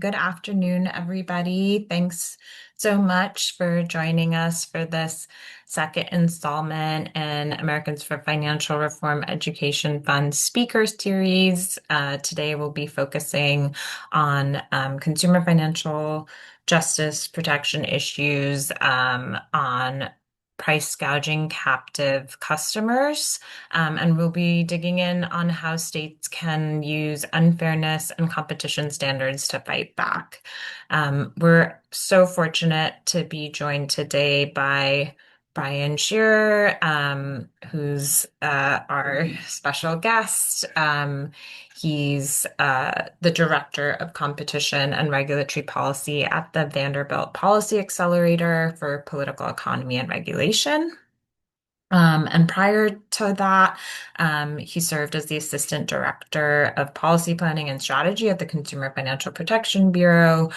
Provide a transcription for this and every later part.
Good afternoon, everybody. Thanks so much for joining us for this second installment in Americans for Financial Reform Education Fund Speaker Series. Today we'll be focusing on consumer financial justice protection issues, on price gouging captive customers. And we'll be digging in on how states can use unfairness and competition standards to fight back. We're so fortunate to be joined today by Brian Shearer, who's our special guest. He's the Director of Competition and Regulatory Policy at the Vanderbilt Policy Accelerator for Political Economy and Regulation. And prior to that, he served as the Assistant Director of Policy Planning and Strategy at the Consumer Financial Protection Bureau,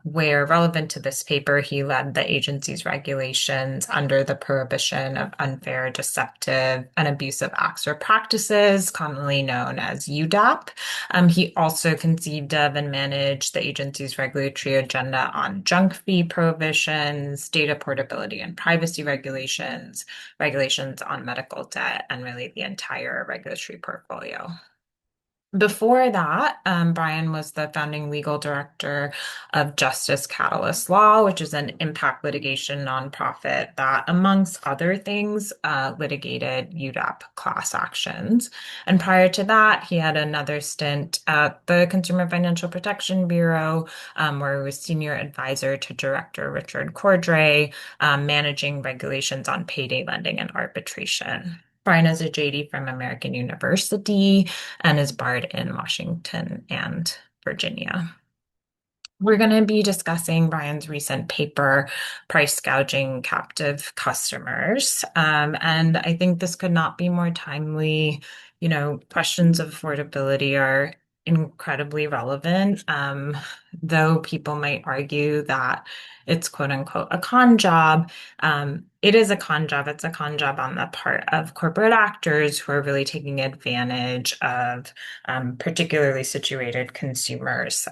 where relevant to this paper, he led the agency's regulations under the prohibition of unfair, deceptive, and abusive acts or practices, commonly known as UDAP. He also conceived of and managed the agency's regulatory agenda on junk fee prohibitions, data portability and privacy regulations on medical debt, and really the entire regulatory portfolio. Before that, Brian was the founding legal director of Justice Catalyst Law, which is an impact litigation nonprofit that, amongst other things, litigated UDAP class actions. And prior to that, he had another stint at the Consumer Financial Protection Bureau, where he was senior advisor to Director Richard Cordray, managing regulations on payday lending and arbitration. Brian is a JD from American University and is barred in Washington and Virginia. We're going to be discussing Brian's recent paper, Price Gouging Captive Customers. And I think this could not be more timely. Questions of affordability are incredibly relevant, though people might argue that it's quote unquote a con job. It is a con job. It's a con job on the part of corporate actors who are really taking advantage of particularly situated consumers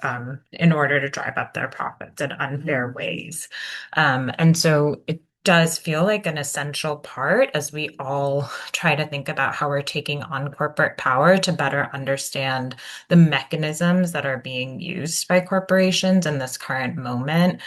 in order to drive up their profits in unfair ways. And so it does feel like an essential part as we all try to think about how we're taking on corporate power to better understand the mechanisms that are being used by corporations in this current moment,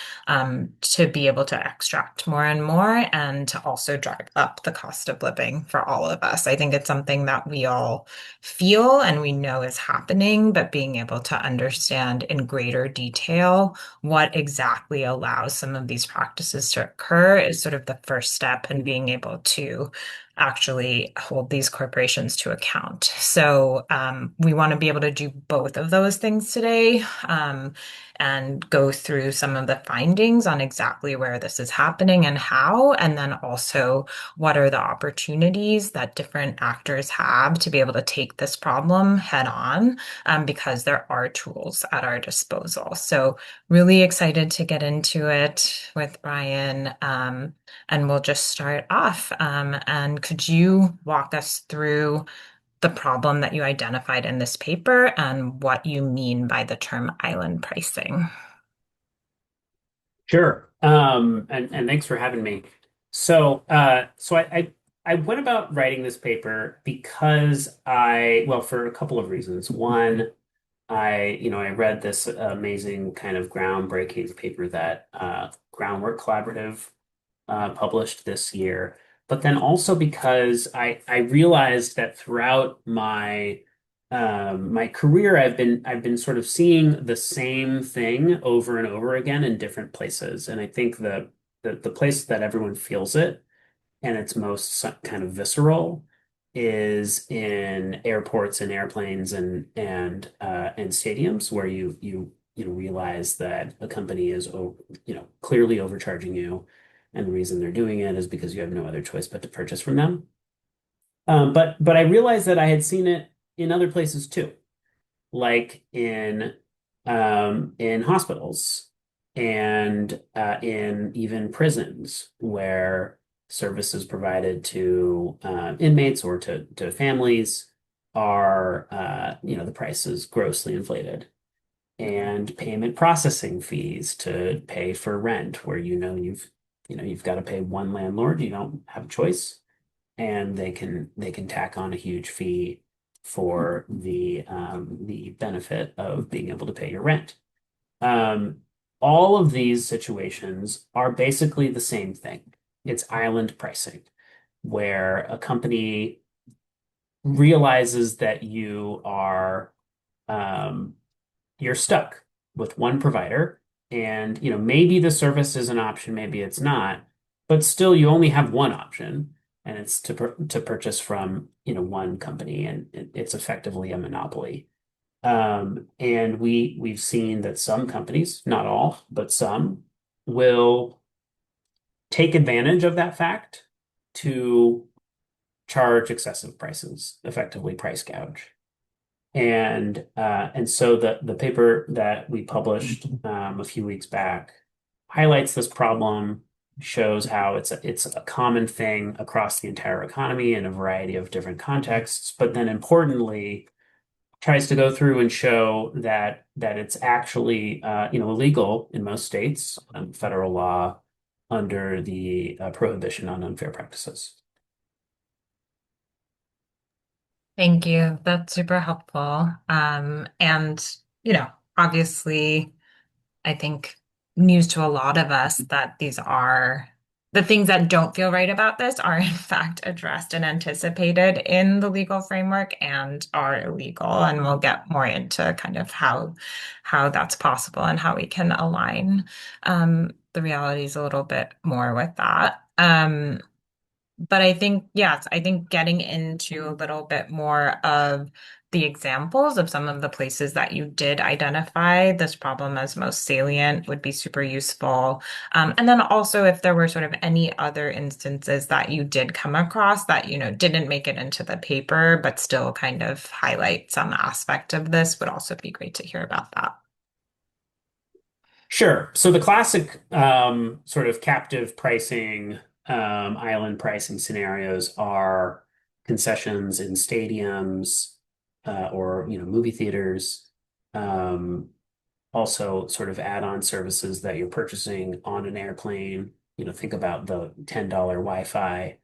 to be able to extract more and more and to also drive up the cost of living for all of us. I think it's something that we all feel and we know is happening, but being able to understand in greater detail what exactly allows some of these practices to occur is sort of the first step in being able to actually hold these corporations to account. So we want to be able to do both of those things today, and go through some of the findings on exactly where this is happening and how, and then also what are the opportunities that different actors have to be able to take this problem head on, because there are tools at our disposal. So really excited to get into it with Brian, and we'll just start off. And could you walk us through the problem that you identified in this paper and what you mean by the term island pricing? Sure. And thanks for having me. So I went about writing this paper because well, for a couple of reasons. One, I read this amazing kind of groundbreaking paper that Groundwork Collaborative published this year. But then also because I realized that throughout my career, I've been sort of seeing the same thing over and over again in different places. And I think the place that everyone feels it and it's most kind of visceral is in airports and airplanes and stadiums where you realize that a company is clearly overcharging you, and the reason they're doing it is because you have no other choice but to purchase from them. But I realized that I had seen it in other places too, like in hospitals and in even prisons where services provided to inmates or to families are the price is grossly inflated. and payment processing fees to pay for rent, where you've got to pay one landlord, you don't have a choice, and they can tack on a huge fee for the benefit of being able to pay your rent. Um, all of these situations are basically the same thing. It's island pricing, where a company realizes that um, you're stuck with one provider, and maybe the service is an option, maybe it's not, but still you only have one option, and it's to purchase from one company, and it's effectively a monopoly. And we've seen that some companies, not all, but some, will take advantage of that fact to charge excessive prices, effectively price gouge. And so the paper that we published a few weeks back highlights this problem, shows how it's a common thing across the entire economy in a variety of different contexts, but then importantly tries to go through and show that it's actually illegal in most states, federal law, under the prohibition on unfair practices. Thank you. That's super helpful. And, you know, obviously, I think news to a lot of us that these are the things that don't feel right about this are in fact addressed and anticipated in the legal framework and are illegal. And we'll get more into kind of how that's possible and how we can align the realities a little bit more with that. But I think, yes, I think getting into a little bit more of the examples of some of the places that you did identify this problem as most salient would be super useful. And then also if there were sort of any other instances that you did come across that, didn't make it into the paper, but still kind of highlight some aspect of this would also be great to hear about that. Sure. So the classic sort of captive pricing, island pricing scenarios are concessions in stadiums, or movie theaters. Um, Also sort of add-on services that you're purchasing on an airplane. Think about the $10 Wi-Fi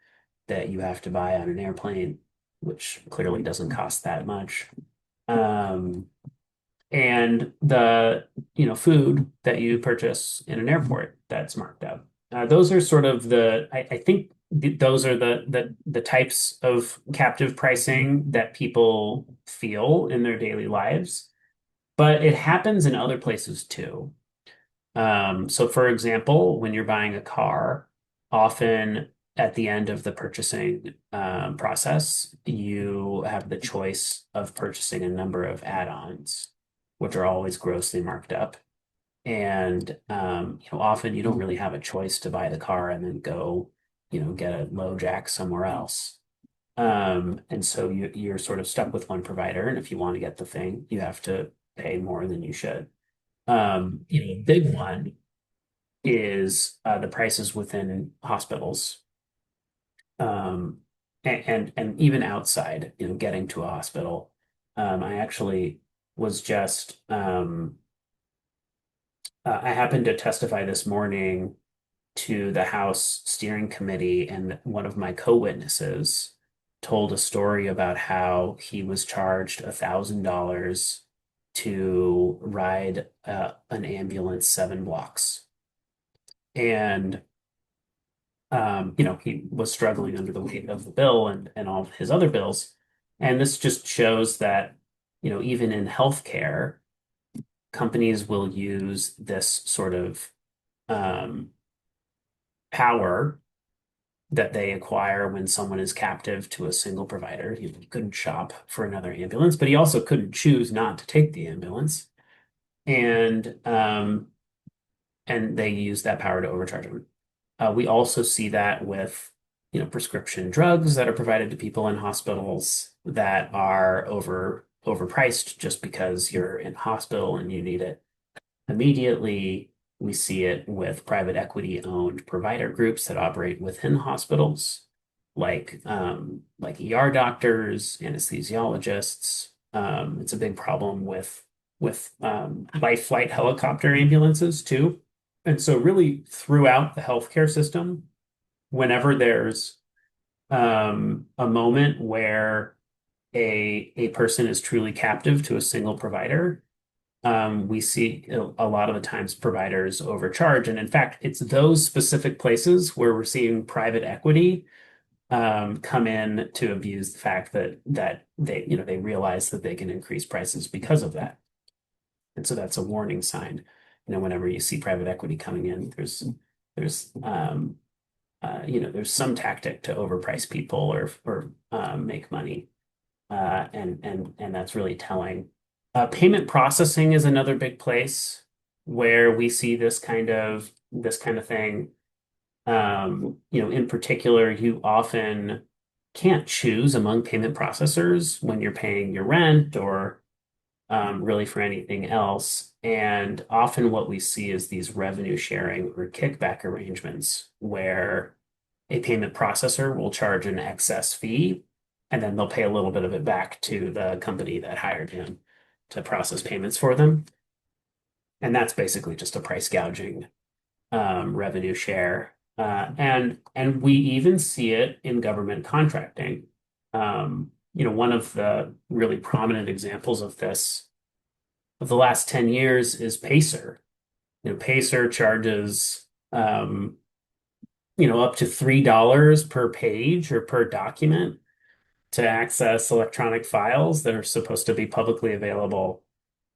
that you have to buy on an airplane, which clearly doesn't cost that much. Um, and the food that you purchase in an airport that's marked up. Those are sort of I think those are the types of captive pricing that people feel in their daily lives, but it happens in other places too. So for example, when you're buying a car, often at the end of the purchasing process, you have the choice of purchasing a number of add-ons, which are always grossly marked up. And often you don't really have a choice to buy the car and then go, get a low jack somewhere else. And so you're sort of stuck with one provider, and if you want to get the thing, you have to pay more than you should. A big one is the prices within hospitals, um, and even outside, getting to a hospital. I actually was just I happened to testify this morning to the House Steering Committee, and one of my co-witnesses told a story about how he was charged $1,000 to ride an ambulance 7 blocks. And he was struggling under the weight of the bill and all of his other bills. And this just shows that, even in healthcare, companies will use this sort of um, power that they acquire when someone is captive to a single provider. He couldn't shop for another ambulance, but he also couldn't choose not to take the ambulance. And they use that power to overcharge him. We also see that with, prescription drugs that are provided to people in hospitals that are overpriced just because you're in hospital and you need it immediately. We see it with private equity owned provider groups that operate within hospitals, like ER doctors, anesthesiologists. It's a big problem with life flight helicopter ambulances too. And so really throughout the healthcare system, whenever there's a moment where a person is truly captive to a single provider, we see a lot of the times providers overcharge. And in fact, it's those specific places where we're seeing private equity come in to abuse the fact that they realize that they can increase prices because of that. And so that's a warning sign. Whenever you see private equity coming in, there's some tactic to overprice people or make money, and that's really telling. Payment processing is another big place where we see this kind of thing. In particular, you often can't choose among payment processors when you're paying your rent or really for anything else. And often what we see is these revenue sharing or kickback arrangements where a payment processor will charge an excess fee and then they'll pay a little bit of it back to the company that hired him to process payments for them. And that's basically just a price gouging revenue share. And we even see it in government contracting. One of the really prominent examples of this of the last 10 years is Pacer. Pacer charges up to $3 per page or per document to access electronic files that are supposed to be publicly available.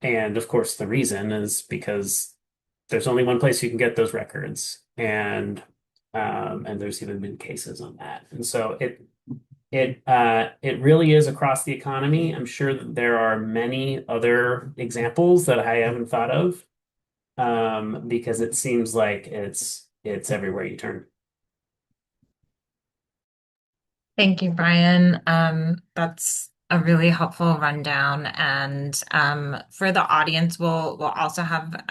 And of course, the reason is because there's only one place you can get those records, and there's even been cases on that. And so it really is across the economy. I'm sure that there are many other examples that I haven't thought of, because it seems like it's everywhere you turn. Thank you, Brian. That's a really helpful rundown. And for the audience, we'll also have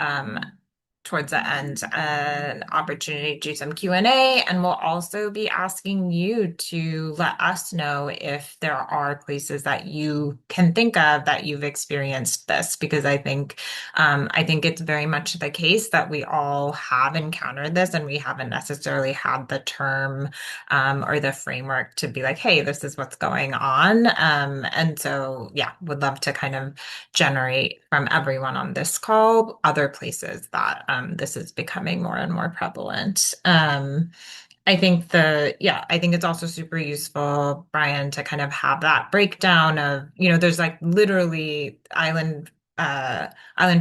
towards the end an opportunity to do some Q&A, and we'll also be asking you to let us know if there are places that you can think of that you've experienced this, because I think it's very much the case that we all have encountered this and we haven't necessarily had the term or the framework to be like, hey, this is what's going on. And so, yeah, would love to kind of generate from everyone on this call other places that this is becoming more and more prevalent. I think it's also super useful, Brian, to kind of have that breakdown of, there's like literally island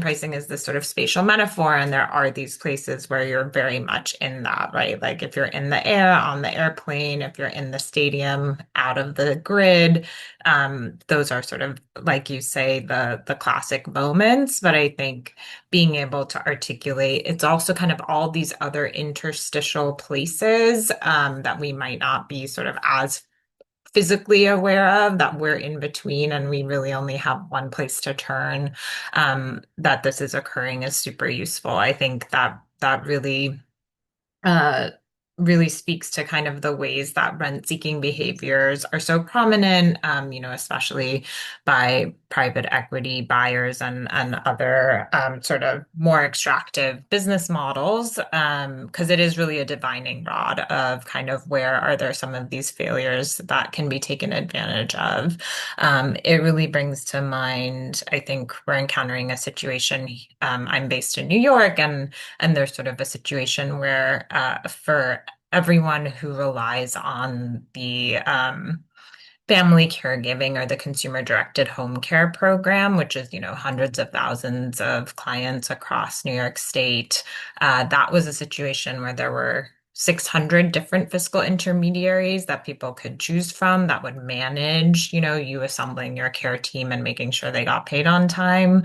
pricing is this sort of spatial metaphor, and there are these places where you're very much in that, right? Like if you're in the air, on the airplane, if you're in the stadium, out of the grid, those are sort of, like you say, the classic moments. But I think being able to articulate, it's also kind of all these other interstitial places that we might not be sort of as physically aware of, that we're in between and we really only have one place to turn, that this is occurring, is super useful. I think that uh, really speaks to kind of the ways that rent-seeking behaviors are so prominent, especially by private equity buyers and other sort of more extractive business models, because it is really a divining rod of kind of where are there some of these failures that can be taken advantage of. It really brings to mind, I think we're encountering a situation. I'm based in New York, and there's sort of a situation where for everyone who relies on the family caregiving or the consumer directed home care program, which is, hundreds of thousands of clients across New York State, that was a situation where there were 600 different fiscal intermediaries that people could choose from that would manage, you assembling your care team and making sure they got paid on time,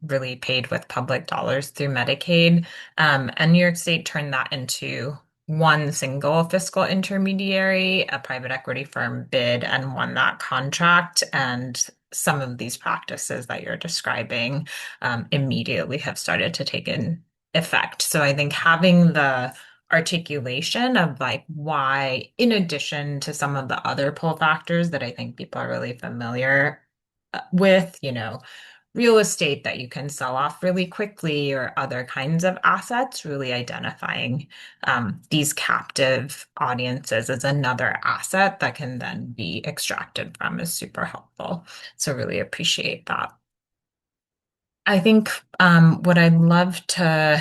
really paid with public dollars through Medicaid. And New York State turned that into one single fiscal intermediary. A private equity firm bid and won that contract. And some of these practices that you're describing immediately have started to take in effect. So I think having the articulation of like why, in addition to some of the other pull factors that I think people are really familiar with, real estate that you can sell off really quickly or other kinds of assets, really identifying these captive audiences as another asset that can then be extracted from is super helpful. So really appreciate that. I think what I'd love to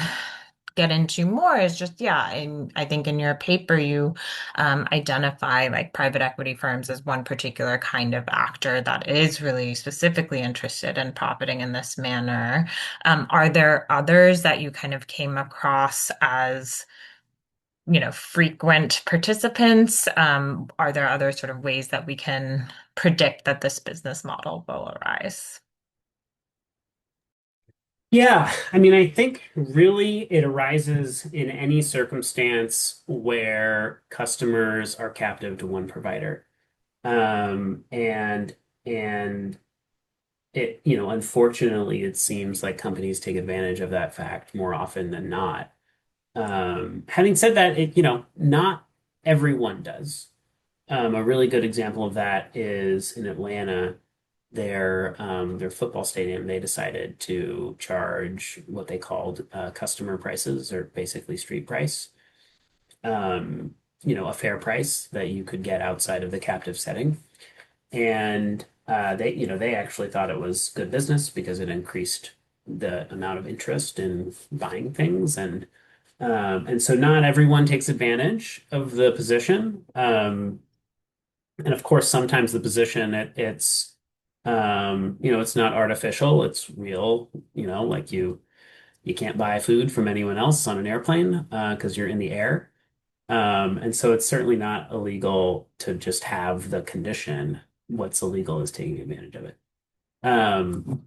get into more is just, yeah, and I think in your paper you identify like private equity firms as one particular kind of actor that is really specifically interested in profiting in this manner. Are there others that you kind of came across as, frequent participants? Are there other sort of ways that we can predict that this business model will arise? Yeah, I mean, I think really it arises in any circumstance where customers are captive to one provider. And unfortunately, it seems like companies take advantage of that fact more often than not. Having said that, not everyone does. A really good example of that is in Atlanta, their football stadium. They decided to charge what they called customer prices, or basically street price. A fair price that you could get outside of the captive setting. And they actually thought it was good business because it increased the amount of interest in buying things, and so not everyone takes advantage of the position. And of course, sometimes the position it's not artificial, it's real. Like you can't buy food from anyone else on an airplane because you're in the air. And so it's certainly not illegal to just have the condition. What's illegal is taking advantage of it. Um,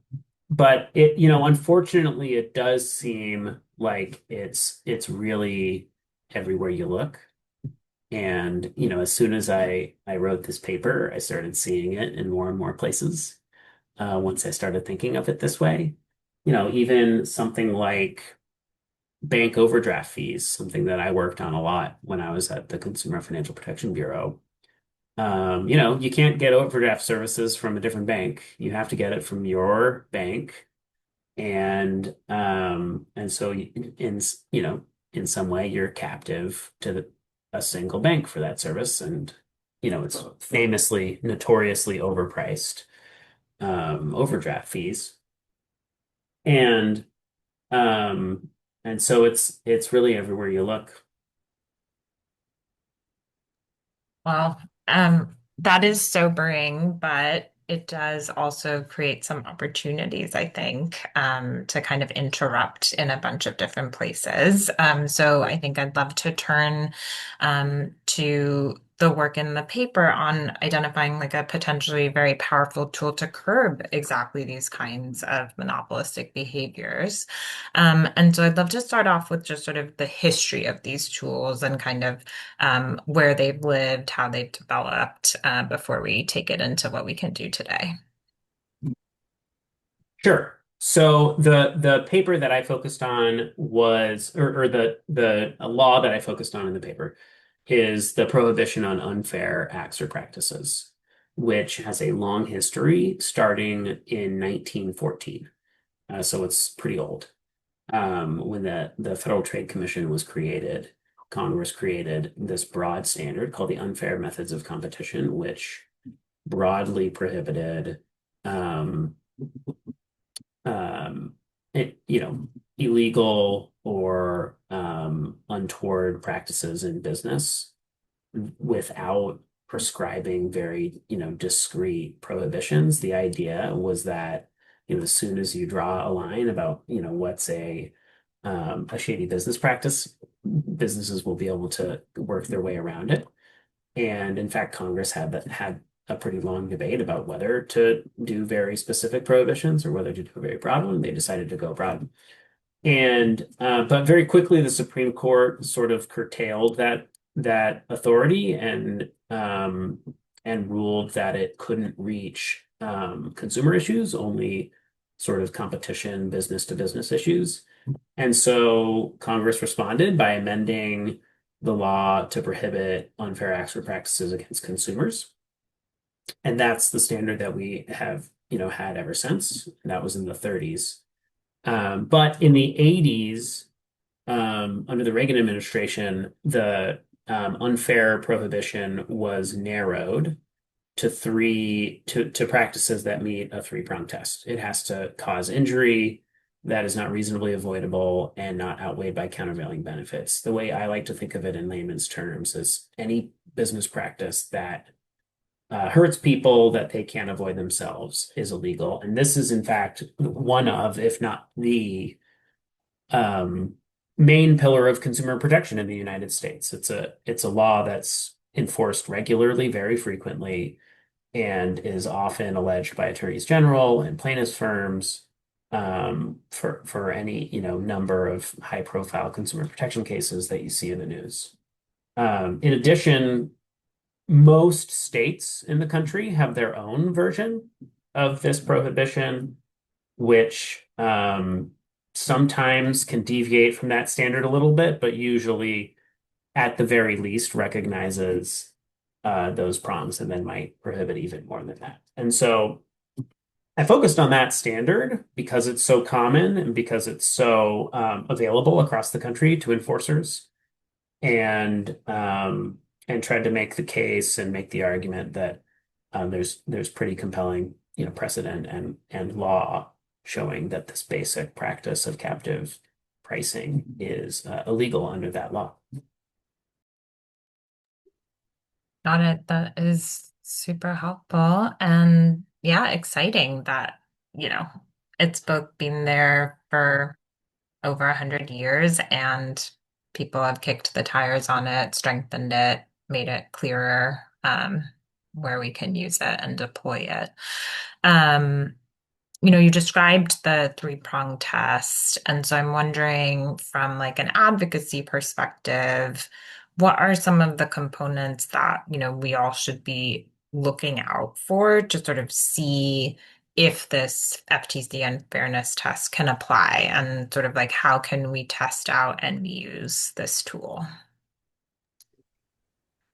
but unfortunately, it does seem like it's really everywhere you look. And as soon as I wrote this paper, I started seeing it in more and more places. Once I started thinking of it this way, even something like bank overdraft fees, something that I worked on a lot when I was at the Consumer Financial Protection Bureau. You can't get overdraft services from a different bank. You have to get it from your bank. And so in some way you're captive to a single bank for that service. And it's famously, notoriously overpriced, overdraft fees. And and so it's really everywhere you look. Well, that is sobering, but it does also create some opportunities, I think, to kind of interrupt in a bunch of different places. So I think I'd love to turn to the work in the paper on identifying like a potentially very powerful tool to curb exactly these kinds of monopolistic behaviors. And so I'd love to start off with just sort of the history of these tools and kind of where they've lived, how they've developed, before we take it into what we can do today. Sure. So the paper that I focused on was, or the law that I focused on in the paper is the prohibition on unfair acts or practices, which has a long history starting in 1914. So it's pretty old. When the Federal Trade Commission was created, Congress created this broad standard called the Unfair Methods of Competition, which broadly prohibited um, um, illegal or untoward practices in business without prescribing very, discrete prohibitions. The idea was that, as soon as you draw a line about, what's a shady business practice, businesses will be able to work their way around it. And in fact, Congress had a pretty long debate about whether to do very specific prohibitions or whether to do a very broad one. They decided to go broad. And but very quickly, the Supreme Court sort of curtailed that authority and ruled that it couldn't reach consumer issues, only sort of competition, business to business issues. And so Congress responded by amending the law to prohibit unfair acts or practices against consumers. And that's the standard that we have had ever since. That was in the 30s. But in the 80s, under the Reagan administration, the unfair prohibition was narrowed to practices that meet a three-pronged test. It has to cause injury that is not reasonably avoidable and not outweighed by countervailing benefits. The way I like to think of it in layman's terms is any business practice that hurts people that they can't avoid themselves is illegal. And this is, in fact, one of, if not the um, main pillar of consumer protection in the United States. It's a law that's enforced regularly, very frequently, and is often alleged by attorneys general and plaintiffs firms for any number of high profile consumer protection cases that you see in the news. In addition, most states in the country have their own version of this prohibition, which sometimes can deviate from that standard a little bit, but usually, at the very least, recognizes those prongs and then might prohibit even more than that. And so I focused on that standard because it's so common and because it's so available across the country to enforcers, and tried to make the case and make the argument that there's pretty compelling precedent and law showing that this basic practice of captive pricing is illegal under that law. Got it. That is super helpful. And yeah, exciting that, you know, it's both been there for over 100 years and people have kicked the tires on it, strengthened it, made it clearer, where we can use it and deploy it. Um, you described the three-prong test, and so I'm wondering from like an advocacy perspective, what are some of the components that, we all should be looking out for to sort of see if this FTC unfairness test can apply and sort of like how can we test out and use this tool?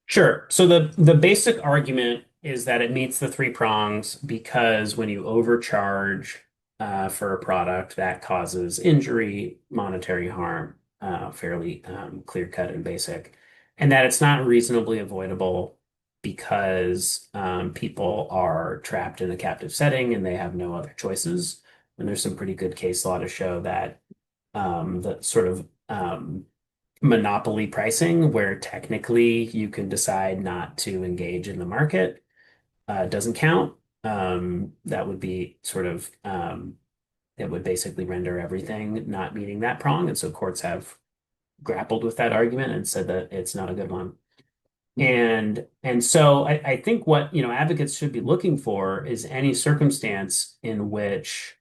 Sure. So the basic argument is that it meets the three prongs because when you overcharge for a product, that causes injury, monetary harm, fairly clear cut and basic, and that it's not reasonably avoidable because people are trapped in a captive setting and they have no other choices. And there's some pretty good case law to show that the sort of monopoly pricing, where technically you can decide not to engage in the market, doesn't count. That would be sort of it would basically render everything not meeting that prong. And so courts have grappled with that argument and said that it's not a good one. And so I think what advocates should be looking for is any circumstance in which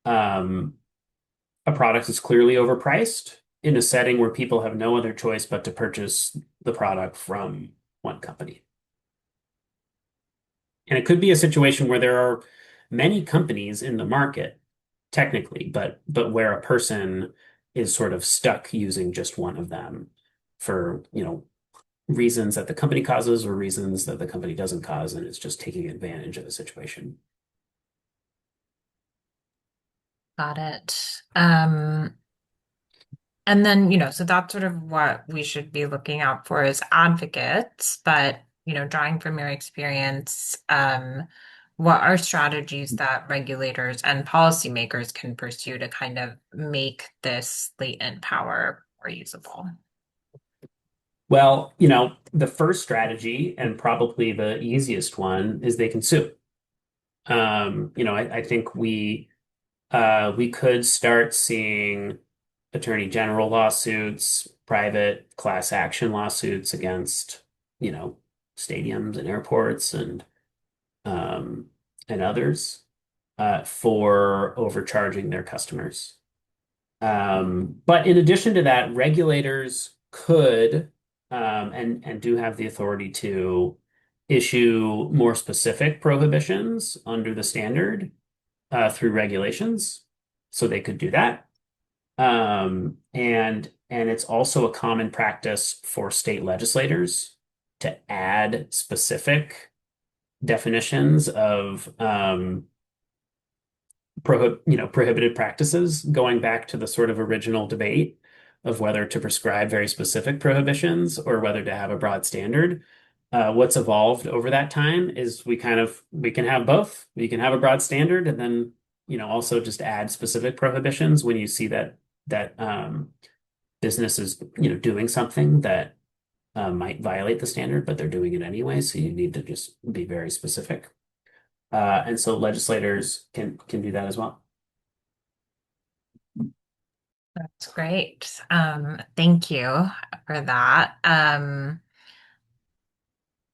a product is clearly overpriced in a setting where people have no other choice but to purchase the product from one company. And it could be a situation where there are many companies in the market, technically, but where a person is sort of stuck using just one of them for, reasons that the company causes or reasons that the company doesn't cause, and it's just taking advantage of the situation. Got it. And then, so that's sort of what we should be looking out for as advocates. But, drawing from your experience, what are strategies that regulators and policymakers can pursue to kind of make this latent power more usable? Well, the first strategy and probably the easiest one is they can sue. I think we could start seeing attorney general lawsuits, private class action lawsuits against, stadiums and airports and others for overcharging their customers. But in addition to that, regulators could and do have the authority to issue more specific prohibitions under the standard through regulations. So they could do that. And it's also a common practice for state legislators to add specific definitions of prohibited practices, going back to the sort of original debate of whether to prescribe very specific prohibitions or whether to have a broad standard. What's evolved over that time is we can have both. We can have a broad standard and then, also just add specific prohibitions when you see that business is, doing something that might violate the standard, but they're doing it anyway. So you need to just be very specific. And so legislators can do that as well. That's great. Thank you for that.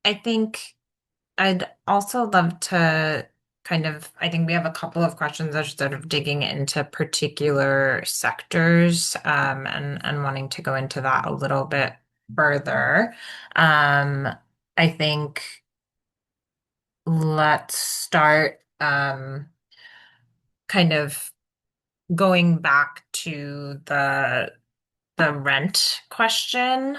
I think I'd also love to I think we have a couple of questions that are sort of digging into particular sectors, and wanting to go into that a little bit further. Um, I think let's start, kind of going back to the rent question.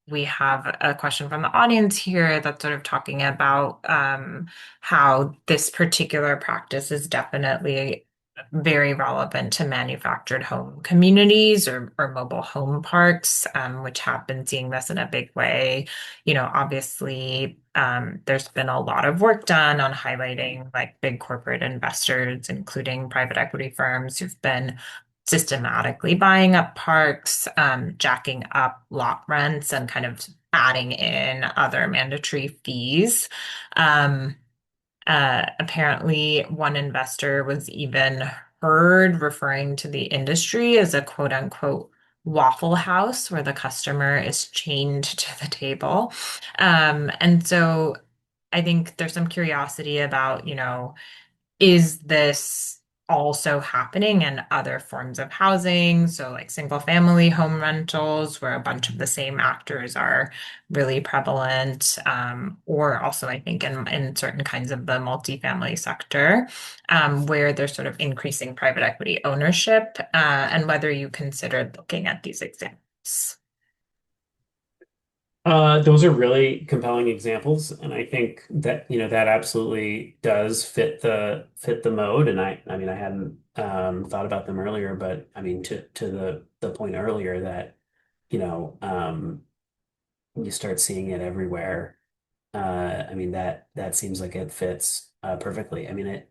We have a question from the audience here that's sort of talking about, how this particular practice is definitely very relevant to manufactured home communities or mobile home parks, which have been seeing this in a big way. Obviously, there's been a lot of work done on highlighting like big corporate investors, including private equity firms who've been systematically buying up parks, jacking up lot rents, and kind of adding in other mandatory fees. Um, Apparently, one investor was even heard referring to the industry as a quote unquote Waffle House, where the customer is chained to the table. And so I think there's some curiosity about, is this also happening in other forms of housing? So, like single family home rentals, where a bunch of the same actors are really prevalent, or also, I think, in certain kinds of the multifamily sector, where there's sort of increasing private equity ownership, and whether you considered looking at these examples. Those are really compelling examples, and I think that that absolutely does fit the mode. And I mean I hadn't thought about them earlier, but I mean to the point earlier that you know you start seeing it everywhere. I mean that seems like it fits perfectly. I mean it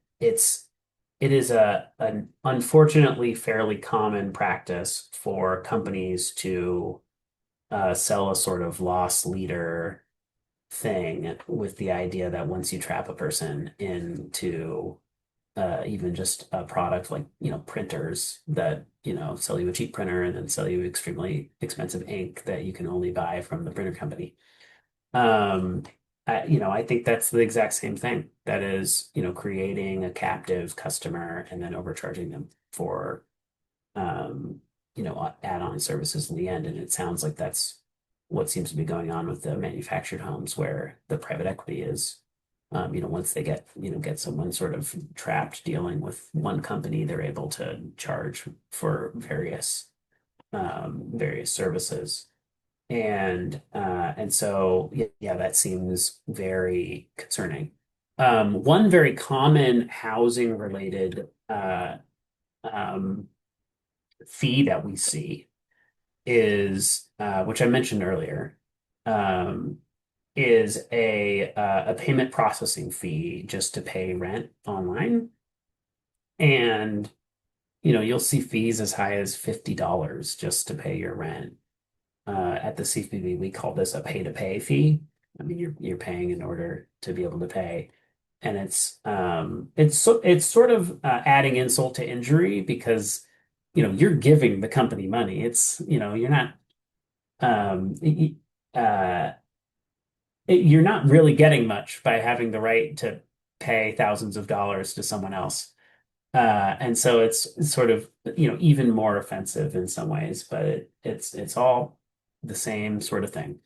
is an unfortunately fairly common practice for companies to sell a sort of loss leader thing with the idea that once you trap a person into even just a product like printers that sell you a cheap printer and then sell you extremely expensive ink that you can only buy from the printer company. um I think that's the exact same thing. That is, creating a captive customer and then overcharging them for add-on services in the end. And it sounds like that's what seems to be going on with the manufactured homes, where the private equity is, once they get someone sort of trapped dealing with one company, they're able to charge for various services. And so yeah, that seems very concerning. One very common housing related um, fee that we see is, which I mentioned earlier, um, is a payment processing fee just to pay rent online. And you'll see fees as high as $50 just to pay your rent. At the CFPB, we call this a pay to pay fee. I mean, you're paying in order to be able to pay. And it's sort of adding insult to injury because you're giving the company money. It's you're not um, y- uh, you're not really getting much by having the right to pay thousands of dollars to someone else. And so it's sort of even more offensive in some ways, but it's all the same sort of thing.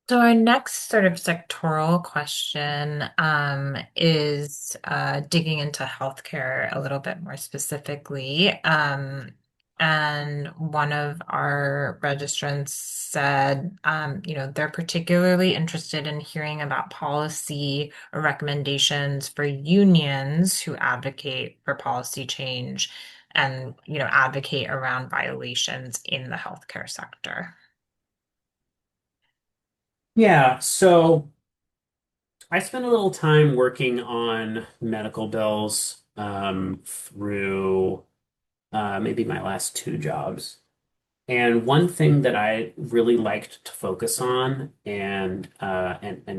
So our next sort of sectoral question, is digging into healthcare a little bit more specifically. And one of our registrants said, they're particularly interested in hearing about policy or recommendations for unions who advocate for policy change and, advocate around violations in the healthcare sector. Yeah, so I spent a little time working on medical bills through maybe my last two jobs. And one thing that I really liked to focus on and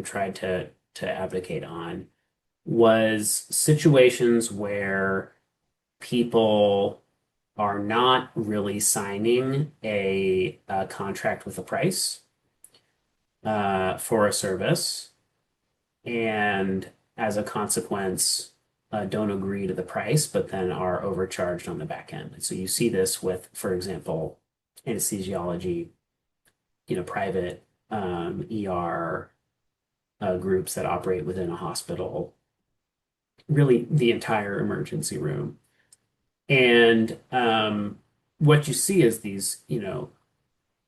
tried to advocate on was situations where people are not really signing a contract with a price for a service, and as a consequence, don't agree to the price, but then are overcharged on the back end. So you see this with, for example, anesthesiology, private ER groups that operate within a hospital, really the entire emergency room. And what you see is these,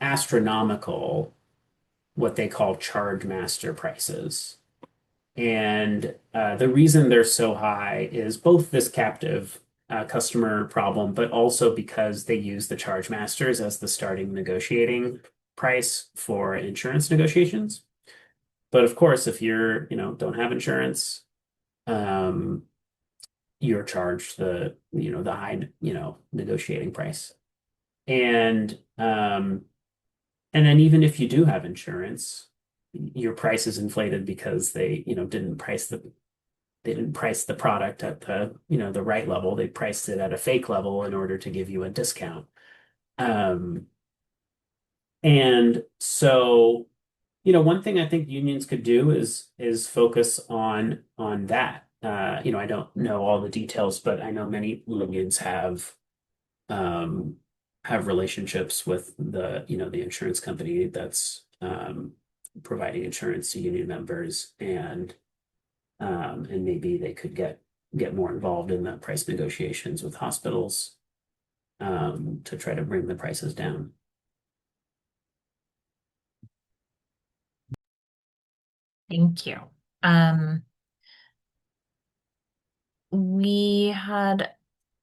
astronomical, what they call charge master prices. And the reason they're so high is both this captive customer problem, but also because they use the charge masters as the starting negotiating price for insurance negotiations. But of course, if you're, don't have insurance, um, you're charged the high, negotiating price. And and then even if you do have insurance, your price is inflated because they didn't price the product at the right level. They priced it at a fake level in order to give you a discount. Um, and so, one thing I think unions could do is focus on that. I don't know all the details, but I know many unions um, have relationships with the insurance company that's providing insurance to union members, and maybe they could get more involved in the price negotiations with hospitals to try to bring the prices down. Thank you. Um, we had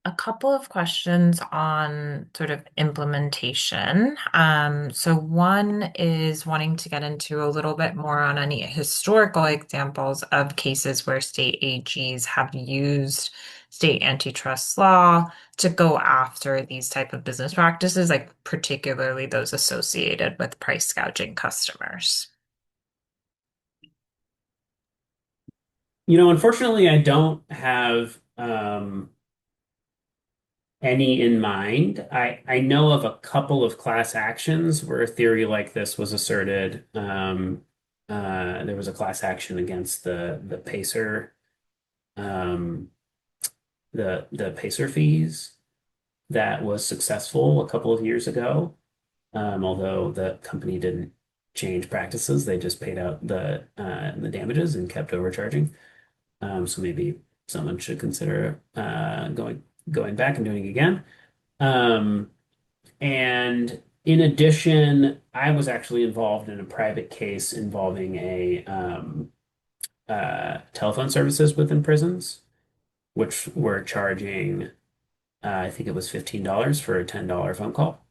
a couple of questions on sort of implementation. So one is wanting to get into a little bit more on any historical examples of cases where state AGs have used state antitrust law to go after these type of business practices, like particularly those associated with price gouging customers. Unfortunately, I don't have any in mind. I know of a couple of class actions where a theory like this was asserted. There was a class action against the Pacer, um, the Pacer fees that was successful a couple of years ago. Although the company didn't change practices, they just paid out the damages and kept overcharging. So maybe someone should consider going back and doing it again. Um, and in addition, I was actually involved in a private case involving a telephone services within prisons, which were charging, I think it was $15 for a $10 phone call.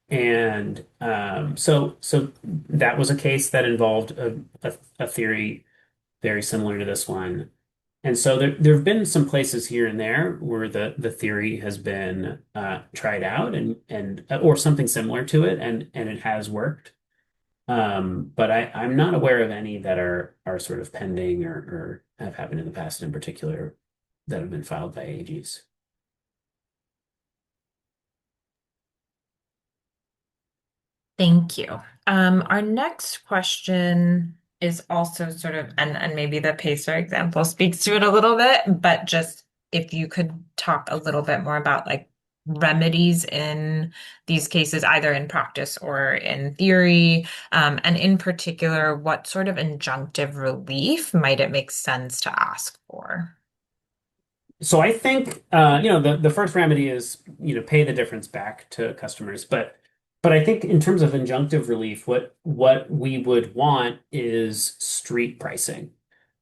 And so that was a case that involved a theory very similar to this one. And so there have been some places here and there where the theory has been tried out and or something similar to it, and it has worked. But I'm not aware of any that are sort of pending or have happened in the past in particular that have been filed by AGs. Thank you. Our next question is also sort of, and maybe the Pacer example speaks to it a little bit, but just if you could talk a little bit more about like remedies in these cases, either in practice or in theory, and in particular, what sort of injunctive relief might it make sense to ask for? So I think the first remedy is pay the difference back to customers, but I think in terms of injunctive relief, what we would want is street pricing.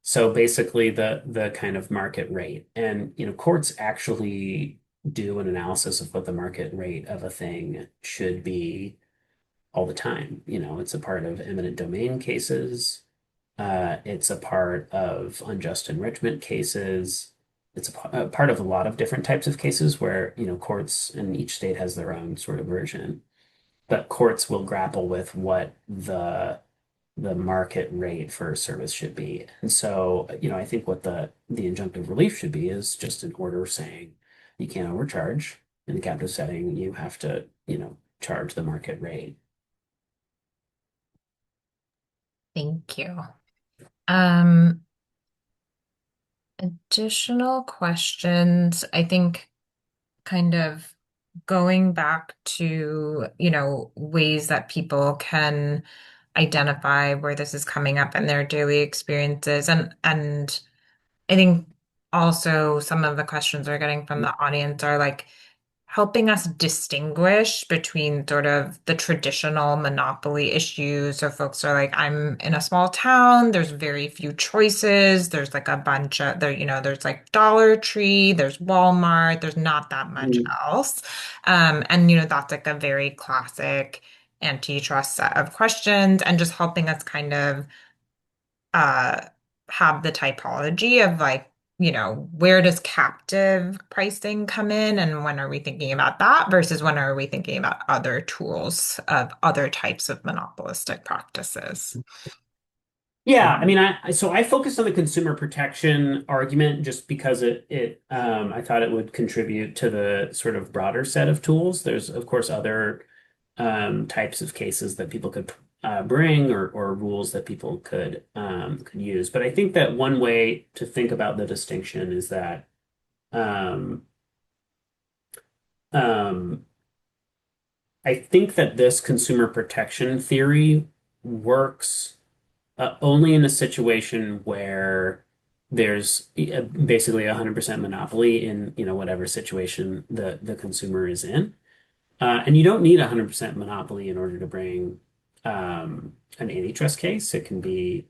So basically the kind of market rate, and courts actually do an analysis of what the market rate of a thing should be all the time. It's a part of eminent domain cases. It's a part of unjust enrichment cases. It's a part of a lot of different types of cases where, courts and each state has their own sort of version. But courts will grapple with what the market rate for a service should be. And so, I think what the injunctive relief should be is just an order saying you can't overcharge. In the captive setting, you have to, charge the market rate. Thank you. Um, Additional questions, I think kind of going back to, ways that people can identify where this is coming up in their daily experiences. And I think also some of the questions we're getting from the audience are like helping us distinguish between sort of the traditional monopoly issues. So folks are like, I'm in a small town, there's very few choices, there's like a bunch of there, there's like Dollar Tree, there's Walmart, there's not that much Mhm. else. And that's like a very classic antitrust set of questions, and just helping us kind of uh have the typology of like, where does captive pricing come in and when are we thinking about that versus when are we thinking about other tools of other types of monopolistic practices? Yeah, I mean, I focused on the consumer protection argument just because I thought it would contribute to the sort of broader set of tools. There's of course other types of cases that people could bring or rules that people could use. But I think that one way to think about the distinction is that um, um, I think that this consumer protection theory works only in a situation where there's basically 100% monopoly in whatever situation the consumer is in. And you don't need 100% monopoly in order to bring an antitrust case. It can be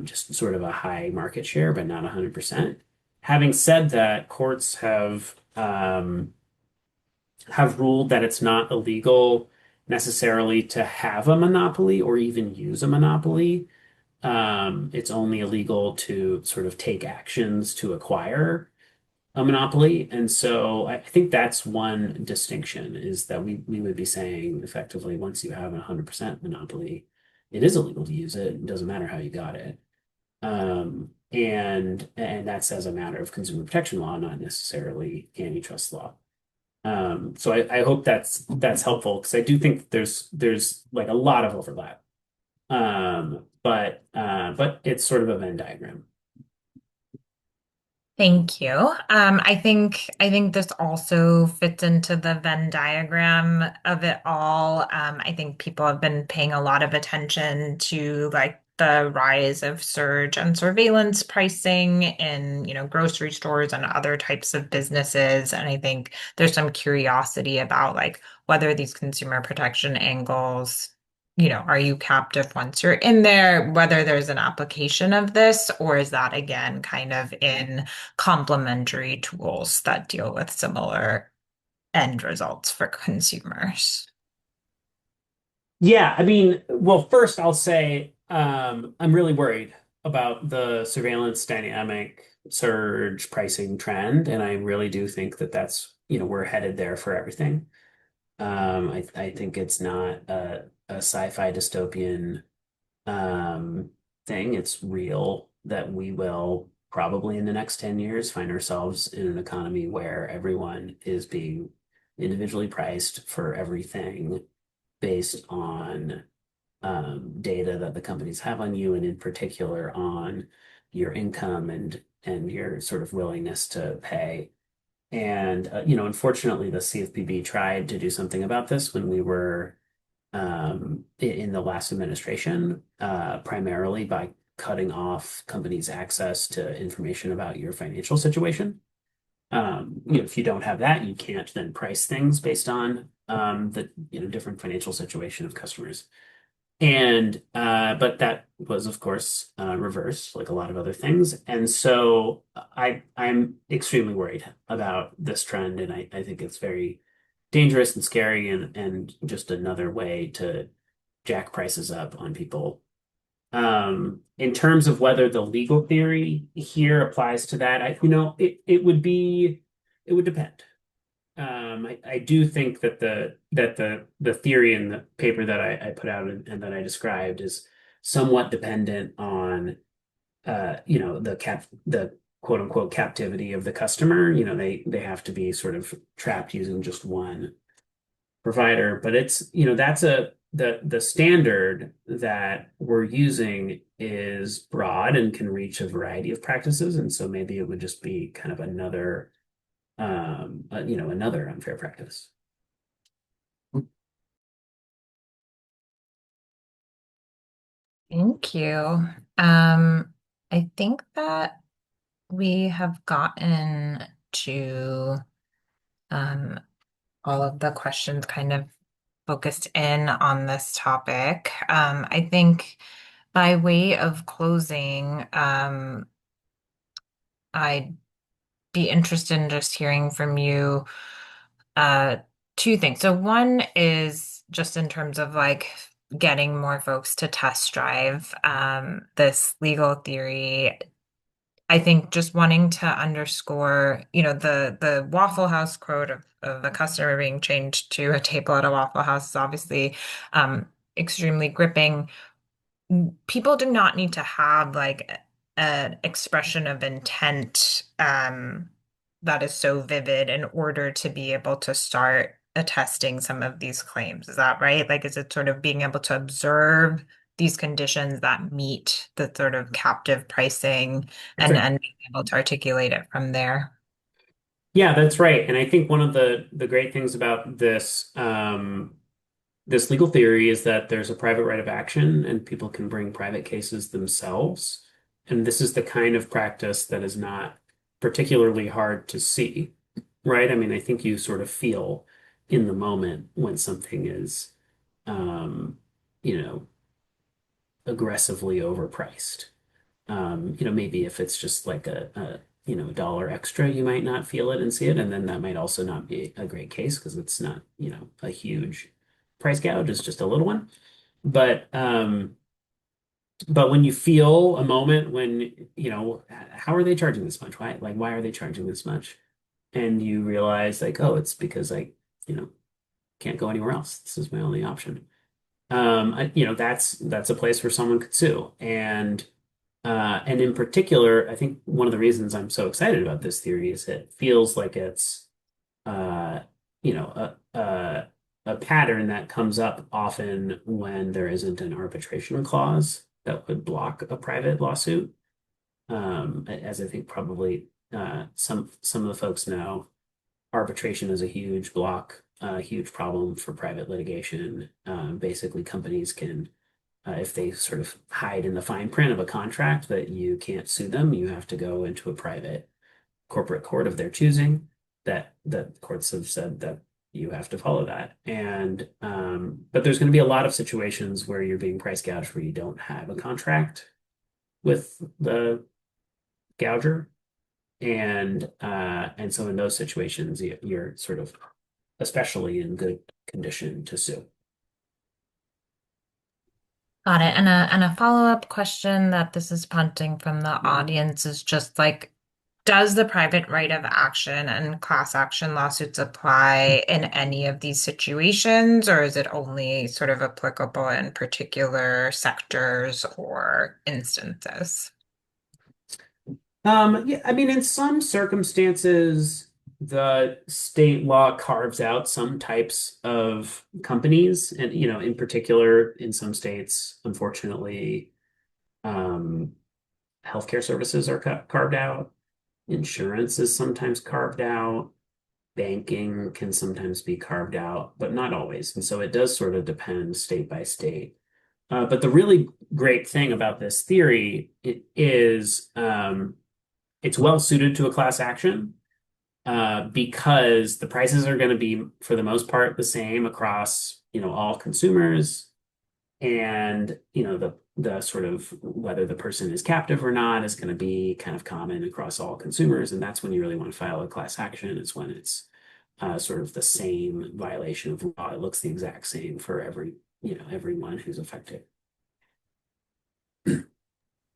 just sort of a high market share, but not 100%. Having said that, courts have ruled that it's not illegal necessarily to have a monopoly or even use a monopoly. It's only illegal to sort of take actions to acquire a monopoly. And so I think that's one distinction is that we would be saying effectively once you have a 100% monopoly, it is illegal to use it. It doesn't matter how you got it. And that's as a matter of consumer protection law, not necessarily antitrust law. So I hope that's helpful because I do think there's like a lot of overlap. But it's sort of a Venn diagram. Thank you. I think this also fits into the Venn diagram of it all. I think people have been paying a lot of attention to like the rise of surge and surveillance pricing in, grocery stores and other types of businesses. And I think there's some curiosity about like whether these consumer protection angles, are you captive once you're in there, whether there's an application of this, or is that again kind of in complementary tools that deal with similar end results for consumers? Yeah, I mean, well, first I'll say I'm really worried about the surveillance dynamic surge pricing trend, and I really do think that we're headed there for everything. I think it's not a sci-fi dystopian thing. It's real that we will probably in the next 10 years find ourselves in an economy where everyone is being individually priced for everything based on data that the companies have on you, and in particular on your income and your sort of willingness to pay. And unfortunately, the CFPB tried to do something about this when we were in the last administration, primarily by cutting off companies' access to information about your financial situation. If you don't have that, you can't then price things based on the different financial situation of customers. And but that was, of course, reversed, like a lot of other things. And so I'm extremely worried about this trend, and I think it's very dangerous and scary, and just another way to jack prices up on people. In terms of whether the legal theory here applies to that, it would depend. I do think that the theory in the paper that I put out and that I described is somewhat dependent on the quote unquote captivity of the customer. They have to be sort of trapped using just one provider, but it's that's the standard that we're using is broad and can reach a variety of practices, and so maybe it would just be kind of another unfair practice. Thank you. Um, I think that we have gotten to um, all of the questions kind of focused in on this topic. I think by way of closing, I'd be interested in just hearing from you uh, two things. So one is just in terms of like getting more folks to test drive this legal theory. I think just wanting to underscore, the Waffle House quote of a customer being changed to a table at a Waffle House is obviously extremely gripping. People do not need to have like an expression of intent that is so vivid in order to be able to start attesting some of these claims. Is that right? Like, is it sort of being able to observe these conditions that meet the sort of captive pricing That's right. and being able to articulate it from there? Yeah, that's right. And I think one of the great things about this legal theory is that there's a private right of action and people can bring private cases themselves. And this is the kind of practice that is not particularly hard to see, right? I mean, I think you sort of feel in the moment when something is, um, you know, aggressively overpriced. Maybe if it's just like a dollar extra, you might not feel it and see it, and then that might also not be a great case because it's not, a huge price gouge, it's just a little one. But when you feel a moment when, how are they charging this much? Why are they charging this much? And you realize like, oh, it's because I, you know, can't go anywhere else. This is my only option. That's a place where someone could sue. And in particular, I think one of the reasons I'm so excited about this theory is it feels like it's uh, you know, a pattern that comes up often when there isn't an arbitration clause that would block a private lawsuit. As I think probably some of the folks know, arbitration is a huge block, a huge problem for private litigation. Basically, companies can if they sort of hide in the fine print of a contract that you can't sue them, you have to go into a private corporate court of their choosing. That courts have said that you have to follow that. And but there's going to be a lot of situations where you're being price gouged where you don't have a contract with the gouger. And so in those situations, you're sort of especially in good condition to sue. Got it. And a follow-up question that this is punting from the audience is just like, does the private right of action and class action lawsuits apply in any of these situations, or is it only sort of applicable in particular sectors or instances? Yeah, I mean, in some circumstances, the state law carves out some types of companies, and in particular, in some states, unfortunately, um, healthcare services are carved out. Insurance is sometimes carved out. Banking can sometimes be carved out, but not always. And so it does sort of depend state by state. But the really great thing about this theory it is it's well suited to a class action. because the prices are going to be, for the most part, the same across, all consumers. And, the sort of whether the person is captive or not is going to be kind of common across all consumers. And that's when you really want to file a class action, is when it's sort of the same violation of law. It looks the exact same for everyone who's affected.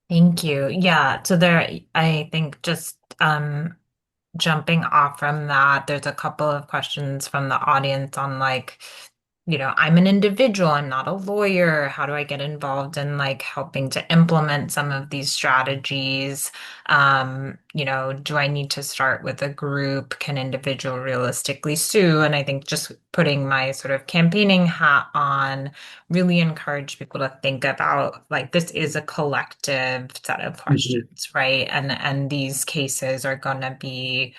Thank you. Yeah, so there, I think just jumping off from that, there's a couple of questions from the audience on like, I'm an individual, I'm not a lawyer. How do I get involved in like helping to implement some of these strategies? Do I need to start with a group? Can individual realistically sue? And I think just putting my sort of campaigning hat on really encourage people to think about like this is a collective set of Mhm. questions, right? And these cases are going to be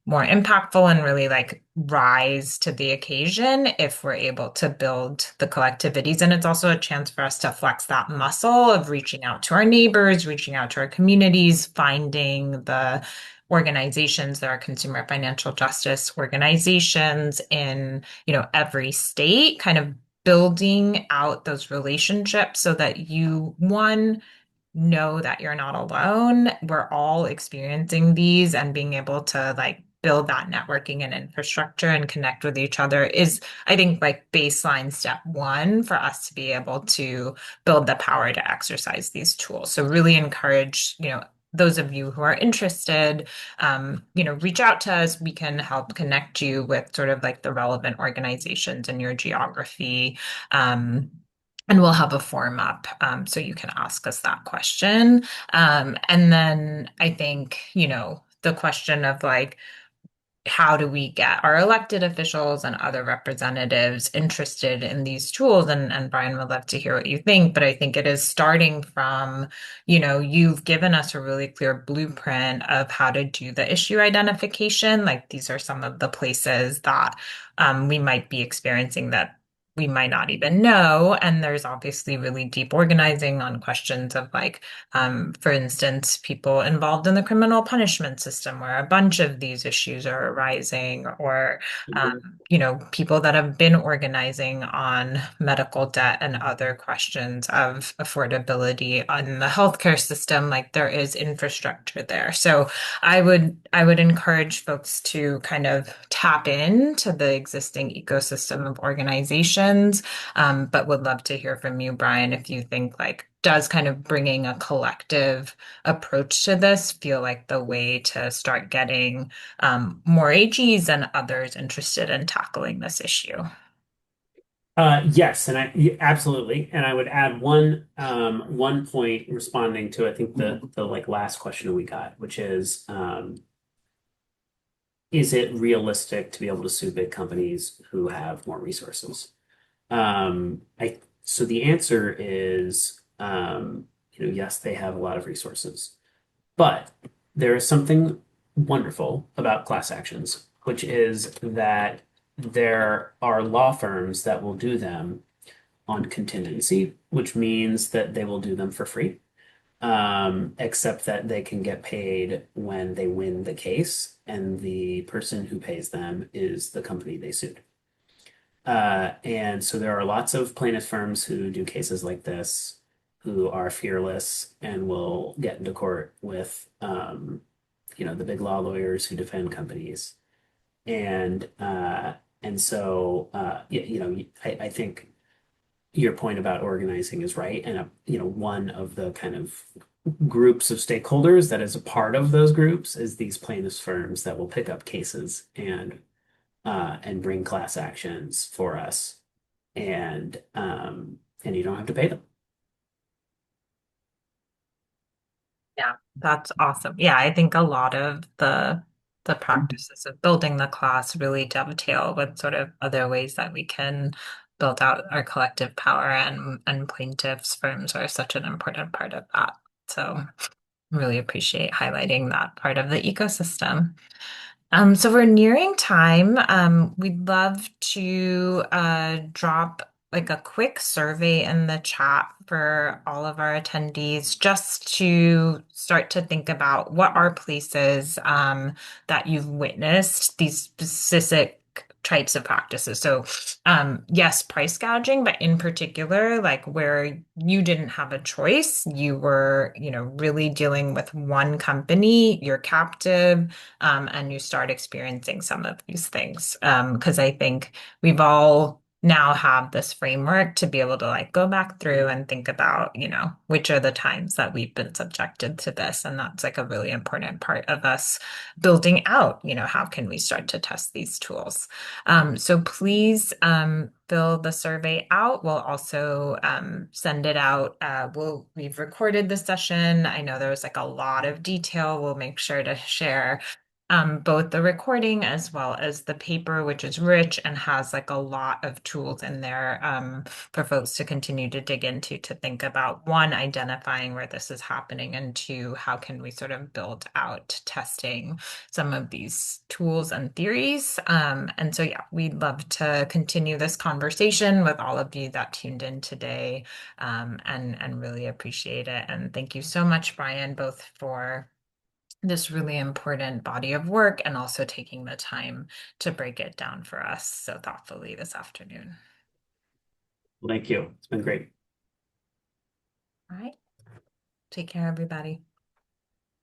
more impactful and really like rise to the occasion if we're able to build the collectivities. And it's also a chance for us to flex that muscle of reaching out to our neighbors, reaching out to our communities, finding the organizations that are consumer financial justice organizations in, every state, kind of building out those relationships so that you, one, know that you're not alone. We're all experiencing these and being able to like build that networking and infrastructure and connect with each other is, I think, like baseline step one for us to be able to build the power to exercise these tools. So really encourage, those of you who are interested, reach out to us. We can help connect you with sort of like the relevant organizations in your geography. And we'll have a form up so you can ask us that question. And then I think, the question of like, how do we get our elected officials and other representatives interested in these tools? And Brian would love to hear what you think, but I think it is starting from, you've given us a really clear blueprint of how to do the issue identification. Like these are some of the places that we might be experiencing that we might not even know. And there's obviously really deep organizing on questions of like, for instance, people involved in the criminal punishment system where a bunch of these issues are arising, or, people that have been organizing on medical debt and other questions of affordability on the healthcare system. Like there is infrastructure there. So I would encourage folks to kind of tap into the existing ecosystem of organizations, but would love to hear from you, Brian, if you think like does kind of bringing a collective approach to this feel like the way to start getting more AGs and others interested in tackling this issue? Yes, and absolutely. And I would add one point responding to, I think, the like last question we got, which is it realistic to be able to sue big companies who have more resources? So the answer is, yes, they have a lot of resources, but there is something wonderful about class actions, which is that there are law firms that will do them on contingency, which means that they will do them for free, except that they can get paid when they win the case, and the person who pays them is the company they sued. And so there are lots of plaintiff firms who do cases like this who are fearless and will get into court with, the big law lawyers who defend companies. And so, I think your point about organizing is right. And, one of the kind of groups of stakeholders that is a part of those groups is these plaintiffs firms that will pick up cases and bring class actions for us, and you don't have to pay them. Yeah, that's awesome. Yeah, I think a lot of the practices of building the class really dovetail with sort of other ways that we can build out our collective power, and plaintiffs firms are such an important part of that. So really appreciate highlighting that part of the ecosystem. So we're nearing time. We'd love to drop like a quick survey in the chat for all of our attendees just to start to think about what are places that you've witnessed these specific types of practices. So, yes, price gouging, but in particular, like where you didn't have a choice, you were, really dealing with one company, you're captive, and you start experiencing some of these things. Because I think we've all now have this framework to be able to like go back through and think about, which are the times that we've been subjected to this. And that's like a really important part of us building out, how can we start to test these tools? So please fill the survey out. We'll also send it out. We've recorded the session. I know there was like a lot of detail. We'll make sure to share both the recording as well as the paper, which is rich and has like a lot of tools in there for folks to continue to dig into to think about one, identifying where this is happening, and two, how can we sort of build out testing some of these tools and theories. And so, yeah, we'd love to continue this conversation with all of you that tuned in today and really appreciate it. And thank you so much, Brian, both for this really important body of work and also taking the time to break it down for us so thoughtfully this afternoon. Thank you. It's been great. All right. Take care, everybody.